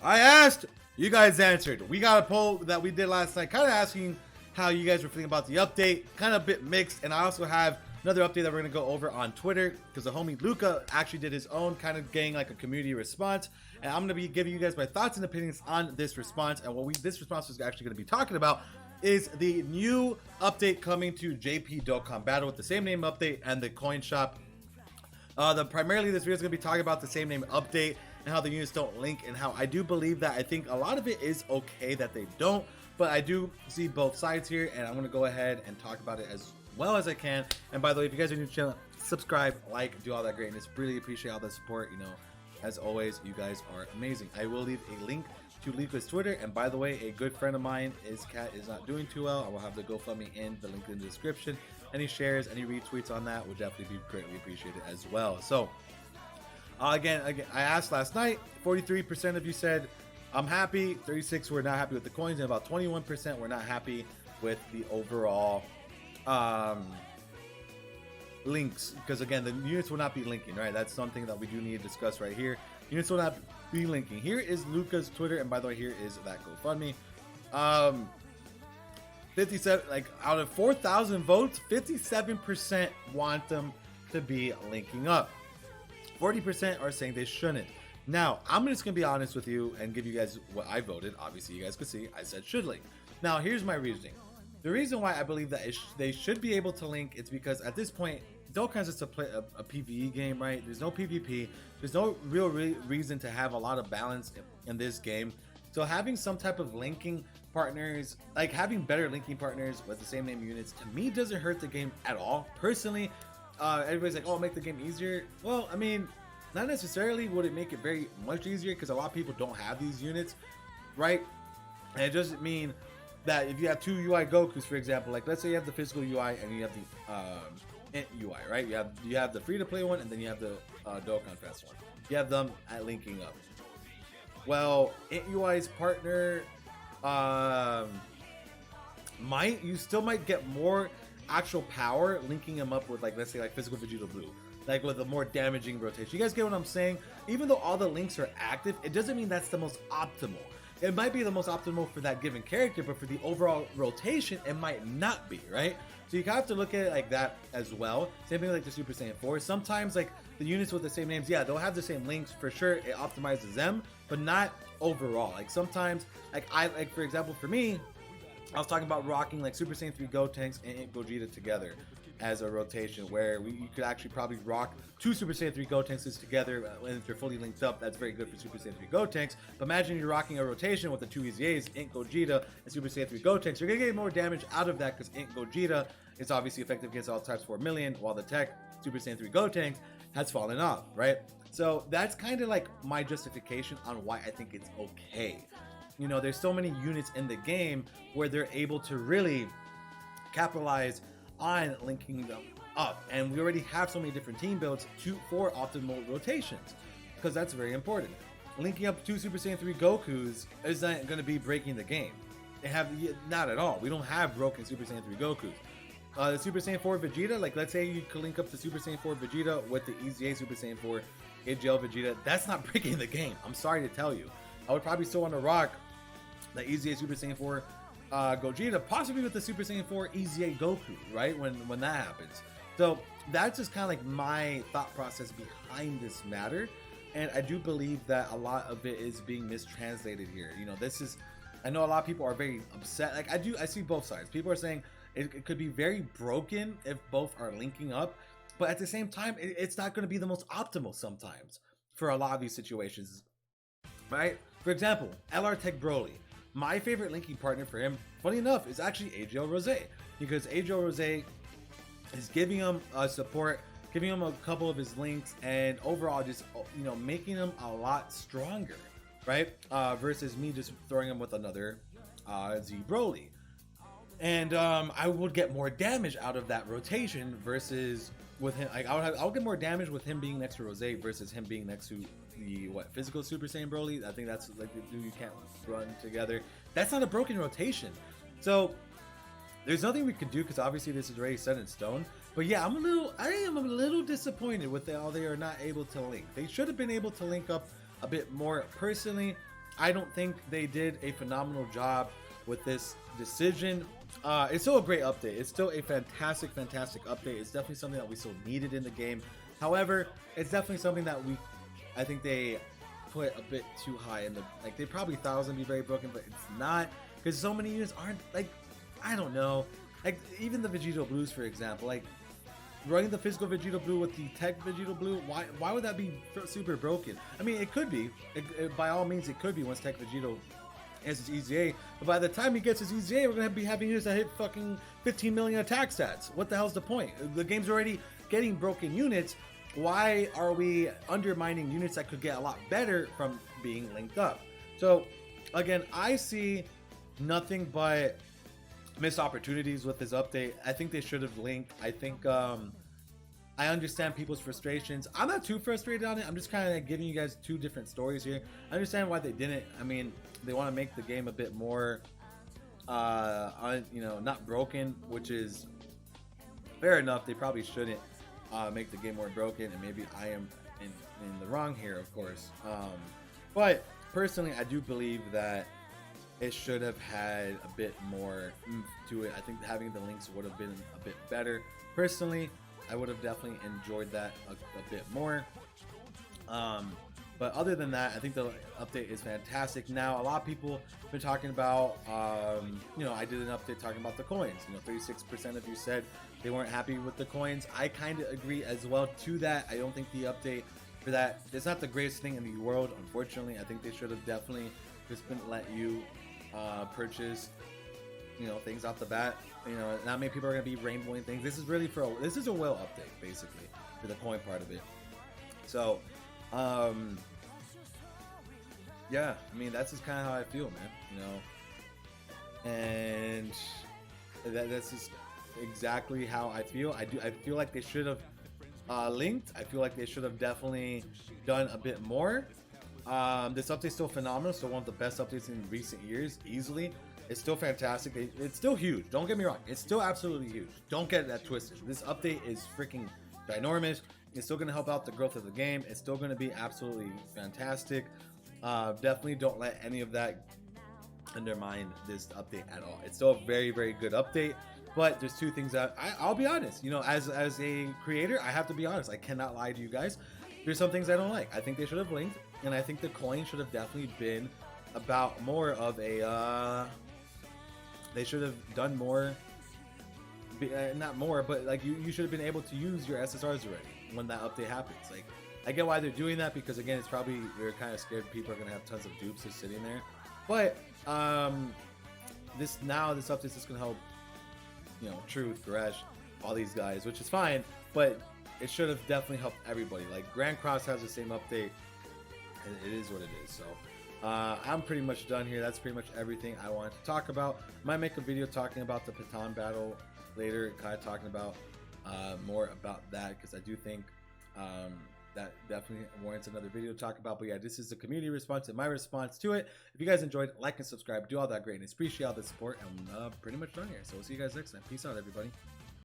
I asked, you guys answered. We got a poll that we did last night, kind of asking how you guys were feeling about the update. Kind of a bit mixed, and I also have another update that we're gonna go over on Twitter because the homie Luca actually did his own, kind of getting like a community response, and I'm gonna be giving you guys my thoughts and opinions on this response. And what this response is actually gonna be talking about is the new update coming to JP Dokkan Battle with the same name update and the coin shop. Primarily this video is gonna be talking about the same name update and how the units don't link, and how I do believe that I think a lot of it is okay that they don't, but I do see both sides here, and I'm gonna go ahead and talk about it as well as I can. And by the way, if you guys are new to the channel, subscribe, like, do all that greatness. Really appreciate all the support. You know, as always, you guys are amazing. I will leave a link to Luca's Twitter, and by the way, a good friend of mine, his cat is not doing too well. I will have the GoFundMe in the link in the description. Any shares, any retweets on that would definitely be greatly appreciated as well. So again, I asked last night, 43% of you said I'm happy, 36 were not happy with the coins, and about 21% were not happy with the overall links, because again, the units will not be linking, right? That's something that we do need to discuss right here. Units will not be linking. Here is Luca's Twitter, and by the way, here is that GoFundMe. 57, like out of 4,000 votes, 57% want them to be linking up. 40% are saying they shouldn't. Now, I'm just gonna be honest with you and give you guys what I voted. Obviously, you guys could see I said should link. Now, here's my reasoning. The reason why I believe that they should be able to link is because at this point, Dokkan's just a PvE game, right? There's no PvP. There's no real reason to have a lot of balance in this game. So having some type of linking partners, like having better linking partners with the same name units, to me doesn't hurt the game at all. Personally, everybody's like, oh, make the game easier. Well, I mean, not necessarily would it make it very much easier, because a lot of people don't have these units, right? And it doesn't mean that if you have two UI Gokus, for example, like let's say you have the physical UI and you have the Int UI, right? You have the free-to-play one, and then you have the Dokkan Fest one. You have them at linking up. Well, Int UI's partner you still might get more actual power linking them up with, like, let's say like physical Vegeta Blue, like with a more damaging rotation. You guys get what I'm saying? Even though all the links are active, it doesn't mean that's the most optimal. It might be the most optimal for that given character, but for the overall rotation, it might not be, right? So you have to look at it like that as well. Same thing like the Super Saiyan 4. Sometimes like the units with the same names, yeah, they'll have the same links for sure. It optimizes them, but not overall. Like sometimes, like for example, for me, I was talking about rocking like Super Saiyan 3 Gotenks and Gogeta together as a rotation, where you could actually probably rock two Super Saiyan 3 Gotenks together, and if they're fully linked up, that's very good for Super Saiyan 3 Gotenks. But imagine you're rocking a rotation with the two EZAs, Int Gogeta and Super Saiyan 3 Gotenks. You're gonna get more damage out of that, because Int Gogeta is obviously effective against all types 4 million, while the tech Super Saiyan 3 Gotenks has fallen off, right? So that's kind of like my justification on why I think it's okay. You know, there's so many units in the game where they're able to really capitalize on linking them up, and we already have so many different team builds for optimal rotations, because that's very important. Linking up two Super Saiyan 3 Gokus is not going to be breaking the game. Not at all. We don't have broken Super Saiyan 3 Gokus. The Super Saiyan 4 Vegeta, like let's say you could link up the Super Saiyan 4 Vegeta with the EZA Super Saiyan 4 AGL Vegeta, that's not breaking the game. I'm sorry to tell you. I would probably still want to rock the EZA Super Saiyan 4 Gogeta, possibly with the Super Saiyan 4 EZA Goku, right? When that happens. So that's just kind of like my thought process behind this matter, and I do believe that a lot of it is being mistranslated here. You know, I know a lot of people are very upset. Like I see both sides. People are saying it could be very broken if both are linking up, but at the same time, it's not going to be the most optimal sometimes for a lot of these situations, right? For example, LR Tech Broly. My favorite linking partner for him, funny enough, is actually AGL Rose, because AGL Rose is giving him support, giving him a couple of his links, and overall just, you know, making him a lot stronger, right? Versus me just throwing him with another Z Broly. And I would get more damage out of that rotation versus with him. Like I'll get more damage with him being next to Rose versus him being next to the physical Super Saiyan Broly. I think that's like the two you can't run together. That's not a broken rotation. So there's nothing we can do, because obviously this is already set in stone. But yeah, I am a little disappointed with how they are not able to link. They should have been able to link up a bit more. Personally, I don't think they did a phenomenal job with this decision. It's still a great update. It's still a fantastic update. It's definitely something that we still needed in the game. However, it's definitely something that I think they put a bit too high in the, like, they probably thought it was gonna be very broken, but it's not, because so many units aren't, like, I don't know, like even the Vegito Blues, for example, like running the physical Vegito Blue with the tech Vegito Blue, why would that be super broken? I mean, it could be, by all means it could be once tech Vegito has his EZA, but by the time he gets his EZA, we're gonna be having units that hit fucking 15 million attack stats. What the hell's the point? The game's already getting broken units. Why are we undermining units that could get a lot better from being linked up? So again, I see nothing but missed opportunities with this update. I think they should have linked. I think I understand people's frustrations. I'm not too frustrated on it. I'm just kind of giving you guys two different stories here. I understand why they didn't. I mean, they want to make the game a bit more you know, not broken, which is fair enough. They probably shouldn't make the game more broken, and maybe I am in the wrong here, of course. But personally, I do believe that it should have had a bit more oomph to it. I think having the links would have been a bit better. Personally, I would have definitely enjoyed that a bit more. But other than that, I think the update is fantastic. Now, a lot of people have been talking about, you know, I did an update talking about the coins. You know, 36% of you said they weren't happy with the coins. I kind of agree as well to that. I don't think the update for that, it's not the greatest thing in the world, unfortunately. I think they should have definitely just been let you purchase, you know, things off the bat. You know, not many people are going to be rainbowing things. This is really this is a whale update, basically, for the coin part of it. So, yeah, I mean, that's just kind of how I feel, man, you know, and that's just exactly how I feel. I feel like they should have linked. I feel like they should have definitely done a bit more. This update's still phenomenal, still one of the best updates in recent years, easily. It's still fantastic. It's still huge, don't get me wrong, it's still absolutely huge, don't get that twisted. This update is freaking ginormous. It's still going to help out the growth of the game. It's still going to be absolutely fantastic. Definitely don't let any of that undermine this update at all. It's still a very good update, but there's two things that I'll be honest, you know, as a creator, I have to be honest. I cannot lie to you guys. There's some things I don't like. I think they should have linked, and I think the coin should have definitely been about more of a they should have done more, not more, but like you should have been able to use your SSRs already when that update happens. Like, I get why they're doing that, because again, it's probably they're kind of scared people are gonna have tons of dupes just sitting there. But this update's just gonna help, you know, Truth, Goresh, all these guys, which is fine, but it should have definitely helped everybody. Like, Grand Cross has the same update, and it is what it is. So I'm pretty much done here. That's pretty much everything I wanted to talk about. Might make a video talking about the Patan battle later, kind of talking about more about that, because I do think that definitely warrants another video to talk about. But yeah, this is the community response and my response to it. If you guys enjoyed, like and subscribe, do all that greatness. Appreciate all the support, and I'm pretty much done here. So we'll see you guys next time. Peace out, everybody.